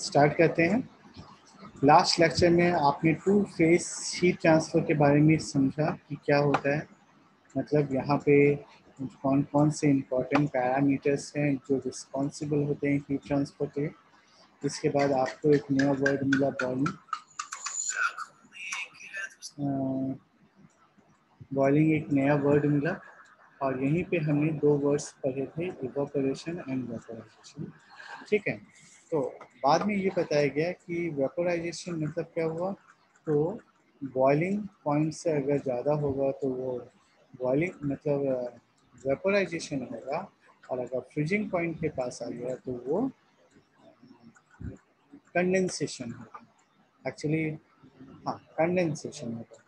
Start करते हैं। Last lecture में आपने टू फेज हीट ट्रांसफ़र के बारे में समझा कि क्या होता है, मतलब यहाँ पे कौन कौन से इम्पोर्टेंट पैरामीटर्स हैं जो रिस्पॉन्सिबल होते हैं हीट ट्रांसफ़र के। इसके बाद आपको एक नया वर्ड मिला बॉइलिंग, एक नया वर्ड मिला और यहीं पे हमने दो वर्ड्स पढ़े थे, इवापोरेशन एंड वेपोराइजेशन। ठीक है, तो बाद में ये बताया गया कि वेपोराइजेशन मतलब क्या हुआ, तो बॉइलिंग पॉइंट से अगर ज़्यादा होगा तो वो बॉइलिंग मतलब वेपोराइजेशन होगा, और अगर फ्रीजिंग पॉइंट के पास आ गया तो वो कंडेंसेशन होगा। एक्चुअली हाँ, कंडेंसेशन होगा।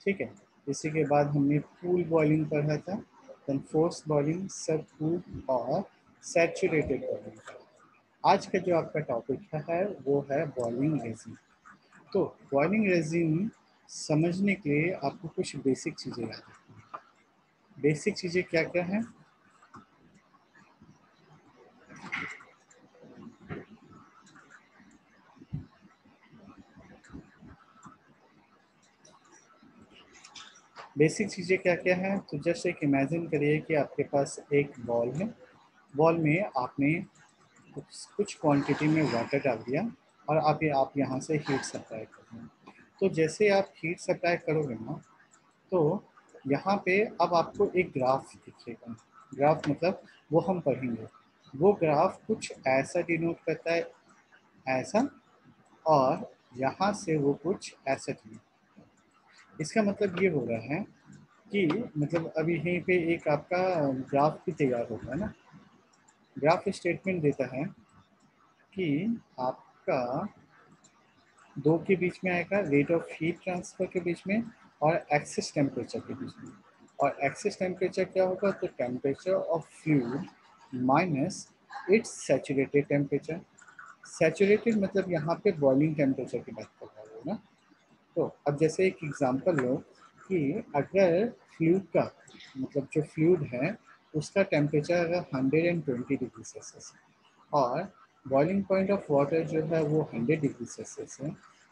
ठीक है, इसी के बाद हमने पूल बॉइलिंग पढ़ा था, देन फोर्स बॉइलिंग, सब पूल और सैचुरेटेड बॉइलिंग। आज का जो आपका टॉपिक है वो है बॉइलिंग रेजिन। तो बॉइलिंग रेजिन समझने के लिए आपको कुछ बेसिक चीज़ें याद रखनी है। बेसिक चीज़ें क्या क्या हैं? बेसिक चीज़ें क्या क्या हैं? तो जैसे एक इमेजिन करिए कि आपके पास एक बॉल है, बॉल में आपने कुछ क्वांटिटी में वाटर डाल दिया और आप यहाँ से हीट सप्लाई कर रहे हैं। तो जैसे आप हीट सप्लाई करोगे ना, तो यहाँ पे अब आपको एक ग्राफ दिखेगा। ग्राफ मतलब वो हम पढ़ेंगे, वो ग्राफ कुछ ऐसा डिनोट करता है, ऐसा, और यहाँ से वो कुछ ऐसा डिनोट। इसका मतलब ये हो रहा है कि मतलब अभी यहीं पे एक आपका ग्राफ भी तैयार होगा है ना। ग्राफ स्टेटमेंट देता है कि आपका दो के बीच में आएगा, रेट ऑफ हीट ट्रांसफर के बीच में और एक्सेस टेम्परेचर के बीच में। और एक्सेस टेम्परेचर क्या होगा, तो temperature of fluid minus it's saturated temperature. Saturated मतलब यहाँ पे बॉइलिंग टेम्परेचर की बात कर रहा हूँ ना। तो अब जैसे एक एग्जांपल लो कि अगर फ्लूइड का मतलब जो फ्लूइड है उसका टेम्परेचर अगर 120 डिग्री सेल्सियस है और बॉइलिंग पॉइंट ऑफ वाटर जो है वो 100 डिग्री सेल्सियस है,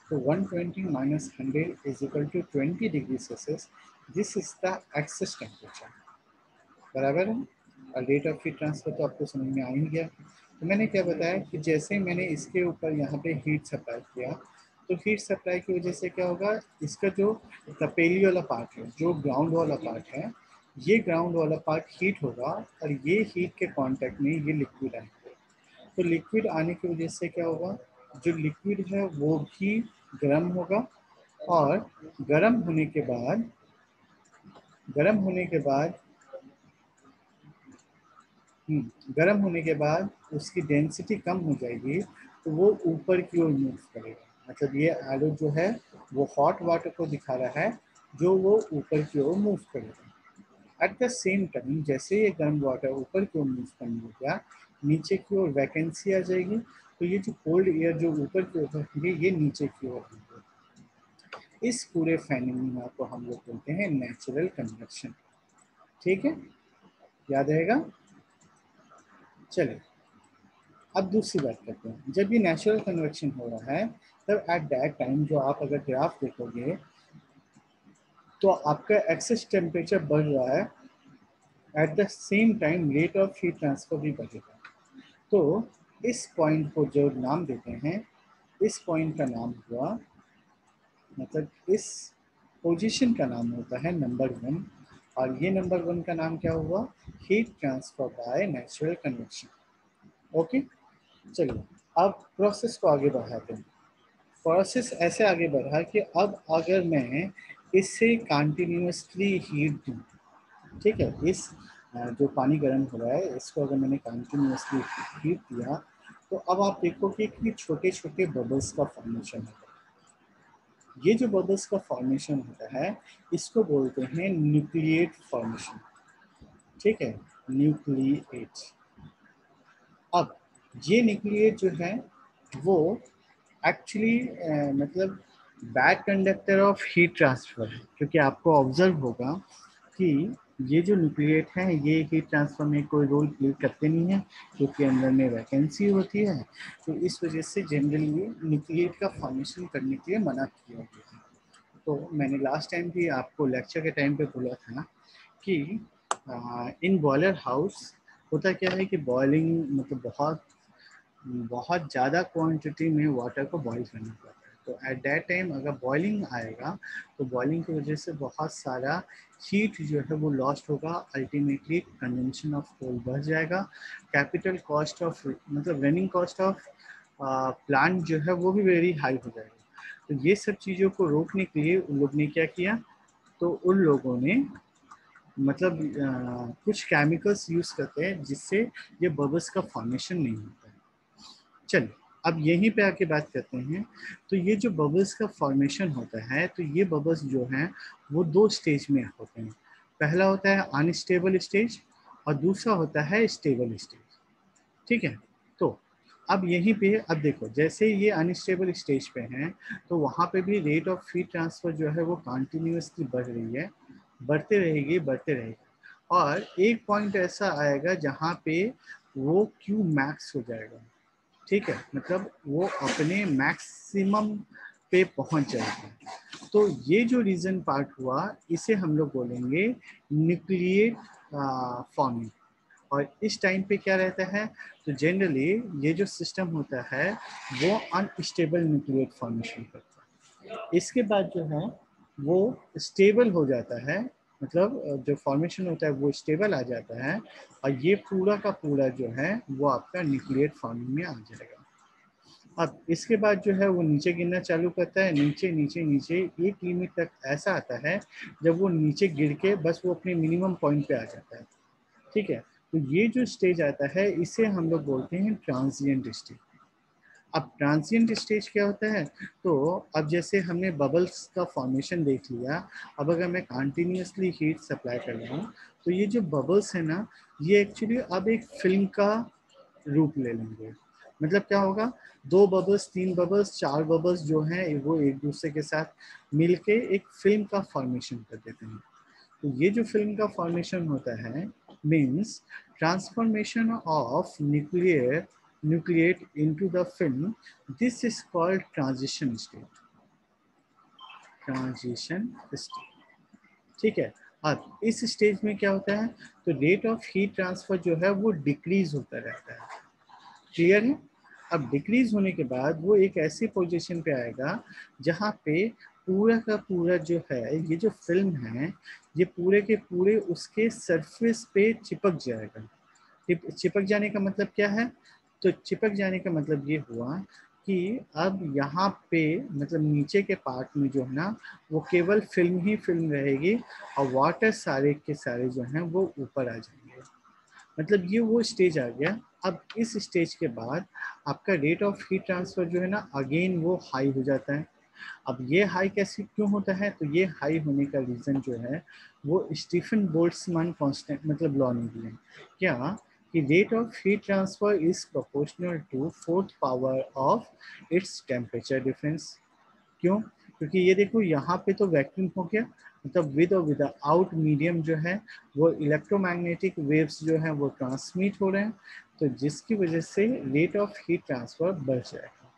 तो 120 minus 100 is equal to 20 degree Celsius. This is the excess temperature, बराबर है। और रेट ऑफ हीट ट्रांसफर तो आपको समझ में आ ही गया। तो मैंने क्या बताया कि जैसे मैंने इसके ऊपर यहाँ पे हीट सप्लाई किया, तो हीट सप्लाई की वजह से क्या होगा, इसका जो तपेली वाला पार्ट है, जो ग्राउंड वाला पार्ट है, ये ग्राउंड वाला पार्ट हीट होगा और ये हीट के कांटेक्ट में ये लिक्विड आएंगे। तो लिक्विड आने की वजह से क्या होगा, जो लिक्विड है वो भी गर्म होगा और गर्म होने के बाद गर्म होने के बाद उसकी डेंसिटी कम हो जाएगी, तो वो ऊपर की ओर मूव करेगा। मतलब ये एरो जो है वो हॉट वाटर को दिखा रहा है जो वो ऊपर की ओर मूव करेगा। एट द सेम टाइम जैसे ये गर्म वाटर ऊपर की ओर मूव करने लगा, नीचे की ओर वैकेंसी आ जाएगी, तो ये जो कोल्ड एयर जो ऊपर की ओर रहेंगे ये नीचे की ओर होंगे। इस पूरे फेनोमेना को हम लोग बोलते हैं नेचुरल कन्वेक्शन। ठीक है, याद रहेगा। चलिए अब दूसरी बात करते हैं। जब ये नेचुरल कन्वेक्शन हो रहा है तब एट दैट टाइम जो आप अगर ग्राफ देखोगे तो आपका एक्सेस टेम्परेचर बढ़ रहा है, at the same time rate of heat transfer भी बढ़ेगा। तो इस पॉइंट को जो नाम देते हैं, इस पॉइंट का नाम हुआ, मतलब इस पोजीशन का नाम होता है नंबर 1, और ये नंबर 1 का नाम क्या हुआ, heat transfer by natural convection. Okay, चलिए अब प्रोसेस को आगे बढ़ाते हैं। प्रोसेस ऐसे आगे बढ़ा कि अब अगर मैं इससे कंटिन्यूसली हीट दूँ, ठीक है, इस जो पानी गर्म हो रहा है इसको अगर मैंने कंटिन्यूसली हीट दिया, तो अब आप देखोगे कि छोटे छोटे बबल्स का फॉर्मेशन होता है। ये जो बबल्स का फॉर्मेशन होता है इसको बोलते हैं न्यूक्लिएट फॉर्मेशन। ठीक है, न्यूक्लिएट। अब ये न्यूक्लिएट जो है वो एक्चुअली मतलब bad conductor of heat transfer है, क्योंकि आपको ऑब्जर्व होगा कि ये जो न्यूक्लिएट हैं ये हीट ट्रांसफर में कोई रोल प्ले करते नहीं हैं क्योंकि अंदर में वैकेंसी होती है, तो इस वजह से जनरली न्यूक्लिएट का फॉर्मेशन करने के लिए मना किया गया है। तो मैंने लास्ट टाइम भी आपको लेक्चर के टाइम पे बोला था ना कि इन बॉयलर हाउस होता क्या है कि बॉइलिंग मतलब बहुत बहुत ज़्यादा क्वांटिटी में वाटर को बॉईल करना पड़ता है। तो एट दैट टाइम अगर बॉइलिंग आएगा तो बॉइलिंग की वजह से बहुत सारा हीट जो है वो लॉस्ट होगा, अल्टीमेटली कंजम्पशन ऑफ कोल बढ़ जाएगा, कैपिटल कॉस्ट ऑफ मतलब रनिंग कॉस्ट ऑफ प्लांट जो है वो भी वेरी हाई हो जाएगा। तो ये सब चीज़ों को रोकने के लिए उन लोग ने क्या किया, तो उन लोगों ने मतलब कुछ केमिकल्स यूज़ करते हैं जिससे ये बबल्स का फॉर्मेशन नहीं होता है। चलिए अब यहीं पे आके बात करते हैं। तो ये जो बबल्स का फॉर्मेशन होता है, तो ये बबल्स जो हैं वो दो स्टेज में होते हैं। पहला होता है अनस्टेबल स्टेज और दूसरा होता है स्टेबल स्टेज। ठीक है, तो अब यहीं पे अब देखो जैसे ये अनस्टेबल स्टेज पे हैं तो वहाँ पे भी रेट ऑफ हीट ट्रांसफर जो है वो कंटिन्यूसली बढ़ रही है, बढ़ते रहेगी बढ़ते रहेगी, और एक पॉइंट ऐसा आएगा जहाँ पे वो क्यू मैक्स हो जाएगा। ठीक है, मतलब वो अपने मैक्सिमम पे पहुंच जाएगा। तो ये जो रीजन पार्ट हुआ इसे हम लोग बोलेंगे न्यूक्लिएट फॉर्मिंग। और इस टाइम पे क्या रहता है, तो जनरली ये जो सिस्टम होता है वो अनस्टेबल न्यूक्लिएट फॉर्मेशन करता है। इसके बाद जो है वो स्टेबल हो जाता है, मतलब जो फॉर्मेशन होता है वो स्टेबल आ जाता है, और ये पूरा का पूरा जो है वो आपका न्यूक्लिएट फॉर्मिंग में आ जाएगा। अब इसके बाद जो है वो नीचे गिरना चालू करता है, नीचे नीचे नीचे एक लिमिट तक ऐसा आता है जब वो नीचे गिर के बस वो अपने मिनिमम पॉइंट पे आ जाता है। ठीक है, तो ये जो स्टेज आता है इसे हम लोग बोलते हैं ट्रांजिएंट स्टेज। अब ट्रांजिएंट स्टेज क्या होता है, तो अब जैसे हमने बबल्स का फॉर्मेशन देख लिया, अब अगर मैं कंटिन्यूसली हीट सप्लाई कर रहा हूँ तो ये जो बबल्स है ना ये एक्चुअली अब एक फिल्म का रूप ले लेंगे। मतलब क्या होगा, दो बबल्स, तीन बबल्स, चार बबल्स जो हैं वो एक दूसरे के साथ मिलके एक फिल्म का फॉर्मेशन कर देते हैं। तो ये जो फिल्म का फॉर्मेशन होता है means transformation of nucleate into the film, this is called transition state. Transition state, ठीक है। अब इस स्टेज में क्या होता है, तो रेट ऑफ हीट ट्रांसफर जो है वो डिक्रीज होता रहता है। क्लियर है। अब डिक्रीज होने के बाद वो एक ऐसी पोजीशन पे आएगा जहाँ पे पूरा का पूरा जो है ये जो फिल्म है ये पूरे के पूरे उसके सरफेस पे चिपक जाएगा। चिपक जाने का मतलब क्या है, तो चिपक जाने का मतलब ये हुआ कि अब यहाँ पे मतलब नीचे के पार्ट में जो है ना वो केवल फिल्म ही फिल्म रहेगी, और वाटर सारे के सारे जो हैं वो ऊपर आ जाएंगे। मतलब ये वो स्टेज आ गया। अब इस स्टेज के बाद आपका रेट ऑफ हीट ट्रांसफर जो है ना अगेन वो हाई हो जाता है। अब ये हाई कैसे क्यों होता है, तो ये हाई होने का रीज़न जो है वो स्टीफन बोल्ट्जमैन कांस्टेंट मतलब लॉ ने दिया। क्या कि rate of heat transfer is proportional to fourth power of its temperature difference. क्यों, क्योंकि ये देखो यहाँ पे तो वैक्यूम हो गया, मतलब विद और विदाउट मीडियम जो है वो इलेक्ट्रोमैग्नेटिक वेव्स जो हैं वो ट्रांसमिट हो रहे हैं, तो जिसकी वजह से रेट ऑफ हीट ट्रांसफर बढ़ जाएगा।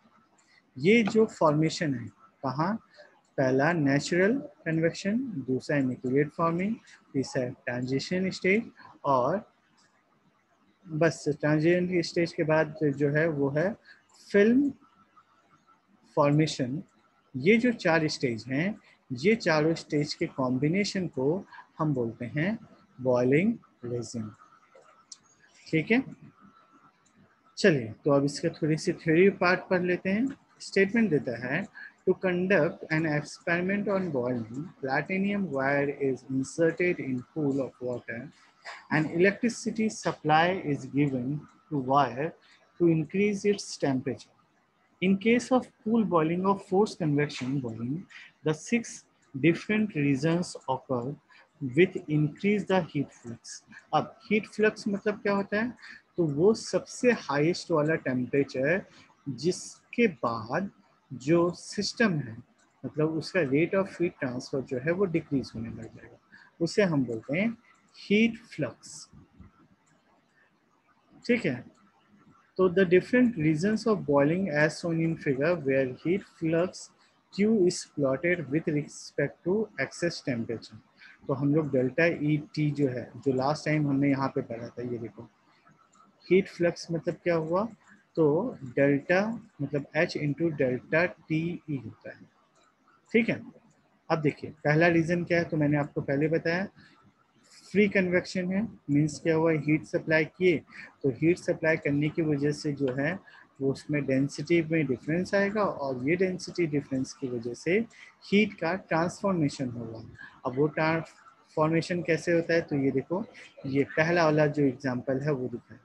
ये जो फॉर्मेशन है कहाँ, पहला नेचुरल कन्वेक्शन, दूसरा न्यूक्लिएट फॉर्मिंग, तीसरा ट्रांजिशन स्टेज, और बस ट्रांजिशन स्टेज के बाद जो है वो है फिल्म फॉर्मेशन। ये जो चार स्टेज हैं ये चारों स्टेज के कॉम्बिनेशन को हम बोलते हैं बॉइलिंग रेजिन। ठीक है, चलिए तो अब इसका थोड़ी सी थ्योरी पार्ट पढ़ लेते हैं। स्टेटमेंट देता है to conduct an experiment on boiling platinum wire is inserted in pool of water and electricity supply is given to wire to increase its temperature. In case of pool boiling or forced convection boiling, the 6 different reasons occur with increase the heat flux. अब heat flux मतलब क्या होता है, तो वो सबसे highest वाला temperature जिसके बाद जो सिस्टम है मतलब उसका रेट ऑफ हीट ट्रांसफर जो है वो डिक्रीज होने लग जाएगा, उसे हम बोलते हैं हीट फ्लक्स, ठीक है। तो the different regions of boiling as shown in figure where heat flux Q is plotted with respect to excess temperature। तो हम लोग डेल्टा ई टी जो है, जो लास्ट टाइम हमने यहाँ पे पढ़ा था, ये देखो हीट फ्लक्स मतलब क्या हुआ, तो डेल्टा मतलब H into delta T E होता है, ठीक है। अब देखिए पहला रीजन क्या है, तो मैंने आपको पहले बताया फ्री कन्वेक्शन है, मीन्स क्या हुआ, हीट सप्लाई किए तो हीट सप्लाई करने की वजह से जो है वो उसमें डेंसिटी में डिफरेंस आएगा और ये डेंसिटी डिफरेंस की वजह से हीट का ट्रांसफॉर्मेशन होगा। अब वो ट्रांसफॉर्मेशन कैसे होता है, तो ये देखो ये पहला वाला जो एग्जांपल है वो दिखा है,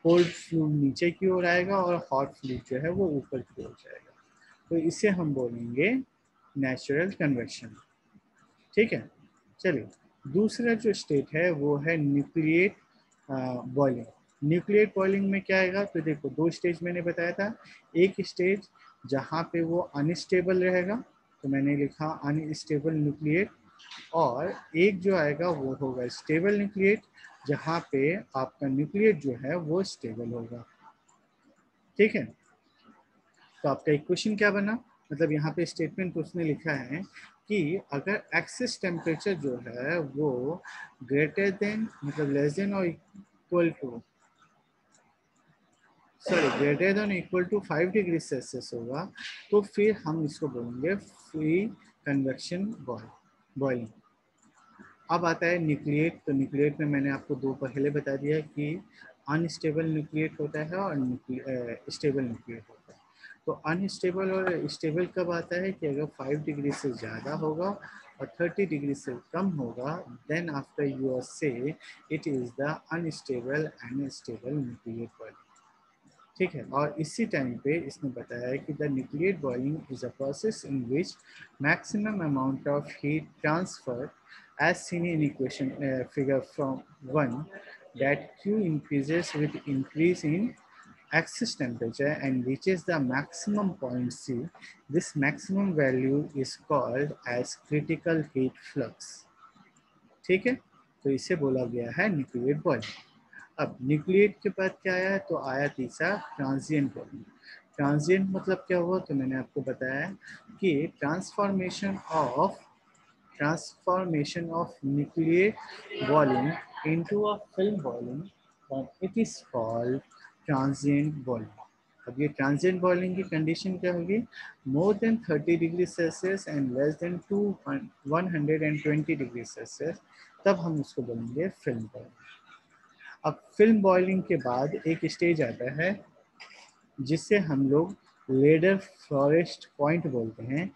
कोल्ड फ्लूइड नीचे की ओर आएगा और हॉट फ्लूइड जो है वो ऊपर की ओर जाएगा, तो इसे हम बोलेंगे नेचुरल कन्वेक्शन, ठीक है। चलिए दूसरा जो स्टेट है वो है न्यूक्लिएट बॉइलिंग। न्यूक्लिएट बॉइलिंग में क्या आएगा, तो देखो दो स्टेज मैंने बताया था, एक स्टेज जहाँ पे वो अनस्टेबल रहेगा, तो मैंने लिखा अनस्टेबल न्यूक्लिएट, और एक जो आएगा वो होगा स्टेबल न्यूक्लिएट, जहाँ पे आपका न्यूक्लिएट जो है वो स्टेबल होगा, ठीक है। तो आपका इक्वेशन क्या बना, मतलब यहाँ पे स्टेटमेंट उसने लिखा है कि अगर एक्सेस टेम्परेचर जो है वो ग्रेटर देन मतलब लेस देन और equal to greater than equal to 5 degree Celsius होगा, तो फिर हम इसको बोलेंगे फ्री कन्वेक्शन बॉइलिंग। अब आता है न्यूक्लिएट, तो न्यूक्लिएट में मैंने आपको दो पहले बता दिया कि अनस्टेबल न्यूक्लिएट होता है और स्टेबल न्यूक्लिएट होता है। तो अनस्टेबल और स्टेबल कब आता है कि अगर 5 डिग्री से ज़्यादा होगा और 30 डिग्री से कम होगा, देन आफ्टर यू से it is the unstable and stable nucleate boiling, ठीक है। और इसी टाइम पे इसने बताया है कि the nucleate boiling is a process in which maximum amount of heat transfer as seen in equation figure from 1, that Q increases with increase in excess temperature and reaches the maximum point C. This maximum value is called as critical heat flux, ठीक है। तो इसे बोला गया है nucleate boiling. अब nucleate के बाद क्या आया, तो आया तीसरा ट्रांजिएंट बॉइलिंग। ट्रांजिएंट मतलब क्या हुआ, तो मैंने आपको बताया कि transformation of nucleate boiling into a film boiling, and it is called transient boiling। अब ये ट्रांजिएंट बॉइलिंग की कंडीशन क्या होगी, more than 30 degree Celsius and less than 120 degree Celsius, तब हम उसको बोलेंगे फिल्म बॉइलिंग। अब फिल्म बॉइलिंग के बाद एक स्टेज आता है जिससे हम लोग लेडर फॉरेस्ट पॉइंट बोलते हैं,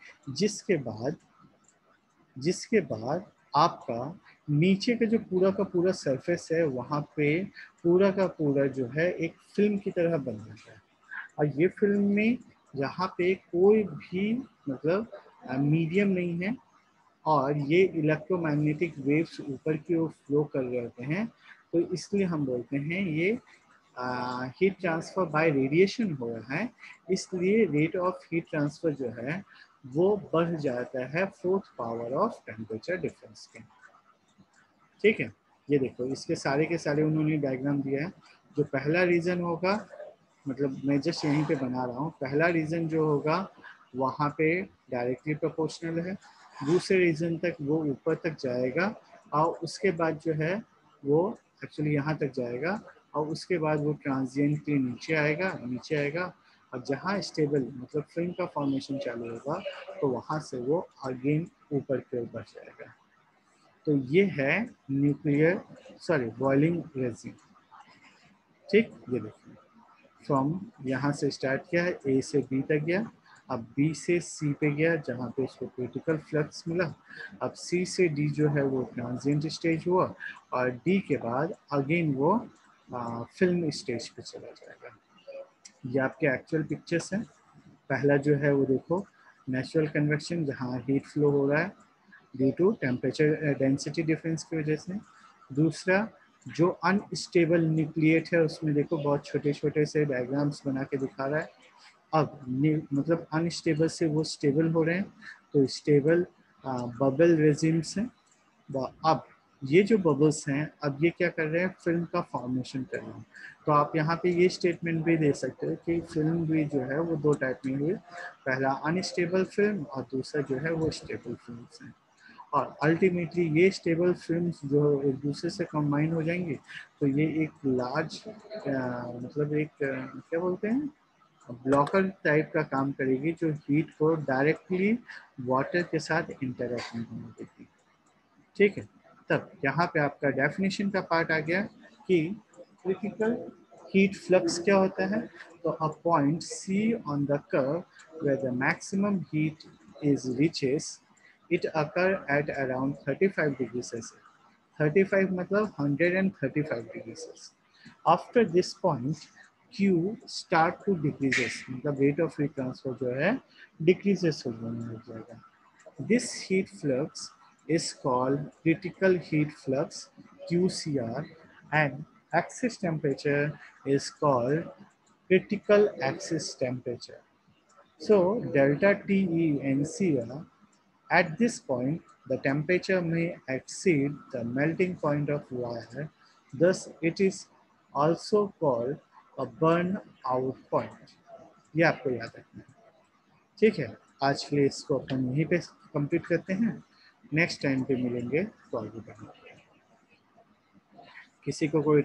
जिसके बाद आपका नीचे का जो पूरा का पूरा सरफेस है वहाँ पे पूरा का पूरा जो है एक फिल्म की तरह बन जाता है, और ये फिल्म में यहाँ पे कोई भी मतलब मीडियम नहीं है, और ये इलेक्ट्रोमैग्नेटिक वेव्स ऊपर की ओर फ्लो कर रहे होते हैं, तो इसलिए हम बोलते हैं ये हीट ट्रांसफर बाय रेडिएशन हो रहा है, इसलिए रेट ऑफ हीट ट्रांसफर जो है वो बढ़ जाता है 4th power of temperature difference के, ठीक है। ये देखो इसके सारे के सारे उन्होंने डायग्राम दिया है। जो पहला रीजन होगा, मतलब मैं जस्ट यहीं पे बना रहा हूँ, पहला रीजन जो होगा वहाँ पे डायरेक्टली प्रोपोर्शनल है, दूसरे रीजन तक वो ऊपर तक जाएगा, और उसके बाद जो है वो एक्चुअली यहाँ तक जाएगा, और उसके बाद वो ट्रांजिएंटली नीचे आएगा, और जहाँ स्टेबल मतलब फिल्म का फॉर्मेशन चालू होगा तो वहाँ से वो अगेन ऊपर की ओर बढ़ जाएगा। तो ये है बॉइलिंग रेजिन, ठीक। ये देखिए फ्रॉम यहाँ से स्टार्ट किया है, ए से बी तक गया, अब बी से सी पे गया जहाँ पे इसको क्रिटिकल फ्लक्स मिला, अब सी से डी जो है वो ट्रांजिएंट स्टेज हुआ, और डी के बाद अगेन वो फिल्म स्टेज पे चला जाएगा। ये आपके एक्चुअल पिक्चर्स हैं। पहला जो है वो देखो नेचुरल कन्वेक्शन, जहाँ हीट फ्लो हो रहा है due to temperature density difference की वजह से। दूसरा जो अनस्टेबल न्यूक्लिएट है उसमें देखो बहुत छोटे छोटे से डायग्राम्स बना के दिखा रहा है। अब मतलब अनस्टेबल से वो स्टेबल हो रहे हैं, तो स्टेबल बबल रेजिम्स हैं। अब ये जो बबल्स हैं अब ये क्या कर रहे हैं, फिल्म का फॉर्मेशन कर रहे हैं। तो आप यहाँ पे ये स्टेटमेंट भी दे सकते हो कि फिल्म भी जो है वो दो टाइप में हुई, पहला अनस्टेबल फिल्म और दूसरा जो है वो स्टेबल फिल्म है। और अल्टीमेटली ये स्टेबल फिल्म्स जो एक दूसरे से कंबाइन हो जाएंगे तो ये एक लार्ज मतलब एक क्या बोलते हैं, ब्लॉकर टाइप का काम करेगी, जो हीट को डायरेक्टली वाटर के साथ इंटरेक्ट नहीं होने देगी। ठीक है, तब यहाँ पे आपका डेफिनेशन का पार्ट आ गया कि क्रिटिकल हीट फ्लक्स क्या होता है। तो a point C on the curve where the maximum heat is reaches, it occur at around 35 degree Celsius. 35 मतलब 135 degree Celsius. After this point Q start to decreases, मतलब rate of heat transfer जो है decreases होने लग जाएगा। This heat flux is called critical heat flux QCR, and axis temperature is called critical axis temperature. So delta TE and CR, at this point the temperature may exceed the melting point of wire, thus it is also called a burn out point. ये आपको याद रखना है। ठीक है, आज के लिए इसको अपन यहीं पे कंप्लीट करते हैं। नेक्स्ट टाइम पे मिलेंगे तो आगे बढ़ेंगे। किसी को कोई